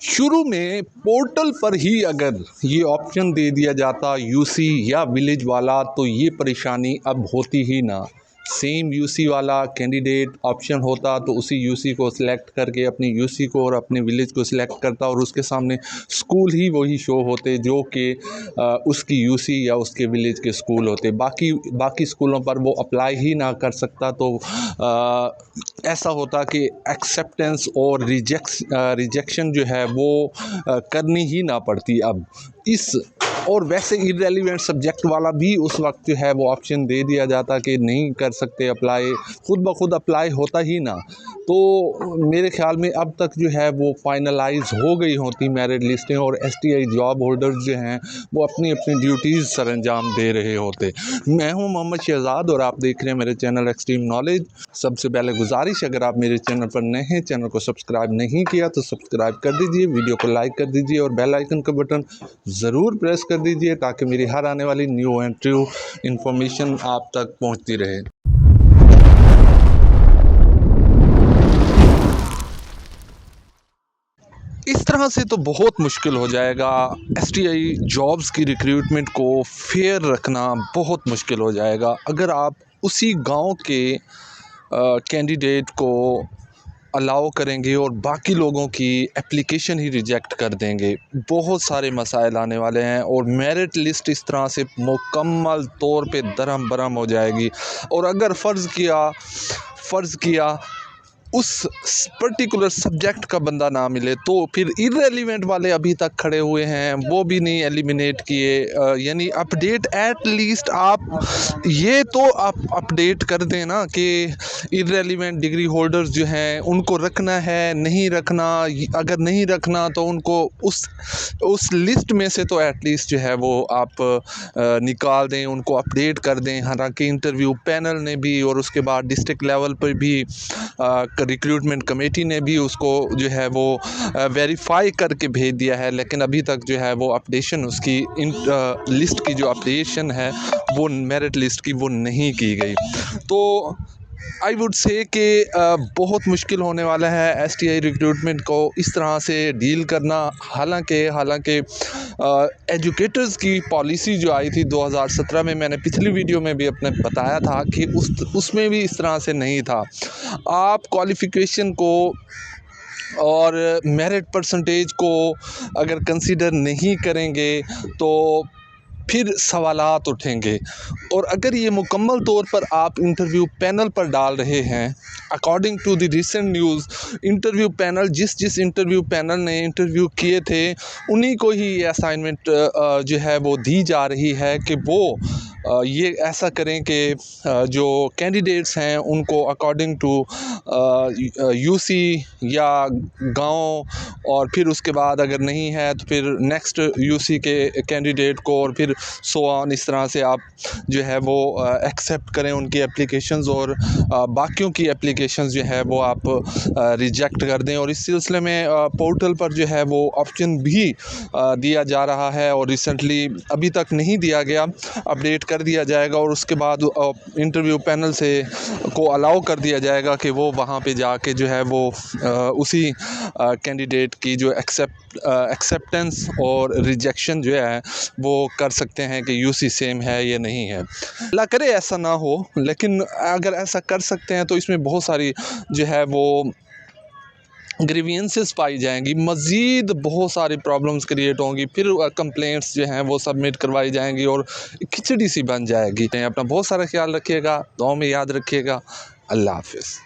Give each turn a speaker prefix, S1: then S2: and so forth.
S1: शुरू में पोर्टल पर ही अगर ये ऑप्शन दे दिया जाता यूसी या विलेज वाला तो ये परेशानी अब होती ही ना। सेम यूसी वाला कैंडिडेट ऑप्शन होता तो उसी यूसी को सिलेक्ट करके अपनी यूसी को और अपने विलेज को सिलेक्ट करता और उसके सामने स्कूल ही वही शो होते जो कि उसकी यूसी या उसके विलेज के स्कूल होते। बाकी स्कूलों पर वो अप्लाई ही ना कर सकता तो ऐसा होता कि एक्सेप्टेंस और रिजेक्शन जो है वो करनी ही ना पड़ती अब इस। और वैसे इररेलेवेंट सब्जेक्ट वाला भी उस वक्त जो है वो ऑप्शन दे दिया जाता कि नहीं कर सकते अप्लाई, खुद ब खुद अप्लाई होता ही ना। तो मेरे ख्याल में अब तक जो है वो फाइनलाइज हो गई होती मेरिट लिस्टें और एसटीआई जॉब होल्डर्स जो हैं वो अपनी अपनी ड्यूटीज़ सर अंजाम दे रहे होते। मैं हूं मोहम्मद शहजाद और आप देख रहे हैं मेरे चैनल एक्सट्रीम नॉलेज। सबसे पहले गुजारिश, अगर आप मेरे चैनल पर नए हैं, चैनल को सब्सक्राइब नहीं किया तो सब्सक्राइब कर दीजिए, वीडियो को लाइक कर दीजिए और बेल आइकन का बटन ज़रूर प्रेस कर दीजिए ताकि मेरी हर आने वाली न्यू एंड ट्रू इन्फॉर्मेशन आप तक पहुंचती रहे। इस तरह से तो बहुत मुश्किल हो जाएगा, एसटीआई जॉब्स की रिक्रूटमेंट को फेयर रखना बहुत मुश्किल हो जाएगा अगर आप उसी गांव के कैंडिडेट को अलाउ करेंगे और बाकी लोगों की एप्लीकेशन ही रिजेक्ट कर देंगे। बहुत सारे मसाइल आने वाले हैं और मेरिट लिस्ट इस तरह से मुकम्मल तौर पे दरहम बरहम हो जाएगी। और अगर फ़र्ज़ किया उस पर्टिकुलर सब्जेक्ट का बंदा ना मिले तो फिर इररेलेवेंट वाले अभी तक खड़े हुए हैं वो भी नहीं एलिमिनेट किए। यानी अपडेट एट लीस्ट आप ये तो आप अपडेट कर दें ना कि इररेलेवेंट डिग्री होल्डर्स जो हैं उनको रखना है नहीं रखना। अगर नहीं रखना तो उनको उस लिस्ट में से तो एटलीस्ट जो है वो आप निकाल दें, उनको अपडेट कर दें। हालांकि इंटरव्यू पैनल ने भी और उसके बाद डिस्ट्रिक्ट लेवल पर भी रिक्रूटमेंट कमेटी ने भी उसको जो है वो वेरीफाई करके भेज दिया है, लेकिन अभी तक जो है वो अपडेशन उसकी लिस्ट की जो अपडेशन है वो मेरिट लिस्ट की वो नहीं की गई। तो आई वुड से कि बहुत मुश्किल होने वाला है एसटीआई रिक्रूटमेंट को इस तरह से डील करना। हालांकि एजुकेटर्स की पॉलिसी जो आई थी 2017 में, मैंने पिछली वीडियो में भी अपने बताया था कि उसमें भी इस तरह से नहीं था। आप क्वालिफ़िकेशन को और मेरिट परसेंटेज को अगर कंसीडर नहीं करेंगे तो फिर सवालात उठेंगे। और अगर ये मुकम्मल तौर पर आप इंटरव्यू पैनल पर डाल रहे हैं, according to the recent news, interview panel जिस इंटरव्यू पैनल ने इंटरव्यू किए थे उन्हीं को ही ये असाइनमेंट जो है वो दी जा रही है कि वो ये ऐसा करें कि जो कैंडिडेट्स हैं उनको अकॉर्डिंग टू यूसी या गांव, और फिर उसके बाद अगर नहीं है तो फिर नेक्स्ट यूसी के कैंडिडेट को, और फिर सो ऑन, इस तरह से आप जो है वो एक्सेप्ट करें उनकी एप्लीकेशंस और बाकियों की एप्लीकेशंस जो है वो आप रिजेक्ट कर दें। और इस सिलसिले में पोर्टल पर जो है वो ऑप्शन भी दिया जा रहा है और रिसेंटली अभी तक नहीं दिया गया, अपडेट कर दिया जाएगा और उसके बाद इंटरव्यू पैनल से को अलाउ कर दिया जाएगा कि वो वहाँ पे जाके जो है वो उसी कैंडिडेट की जो एक्सेप्टेंस और रिजेक्शन जो है वो कर सकते हैं कि यूसी सेम है या नहीं है। अल्लाह करे ऐसा ना हो, लेकिन अगर ऐसा कर सकते हैं तो इसमें बहुत सारी जो है वो ग्रीवियंसेस पाई जाएंगी, मज़ीद बहुत सारी प्रॉब्लम्स क्रिएट होंगी, फिर कंप्लेंट्स जो हैं वो सबमिट करवाई जाएंगी और खिचड़ी सी बन जाएगी। अपना बहुत सारा ख्याल रखिएगा, दुआ में याद रखिएगा। अल्लाह हाफ़िज़।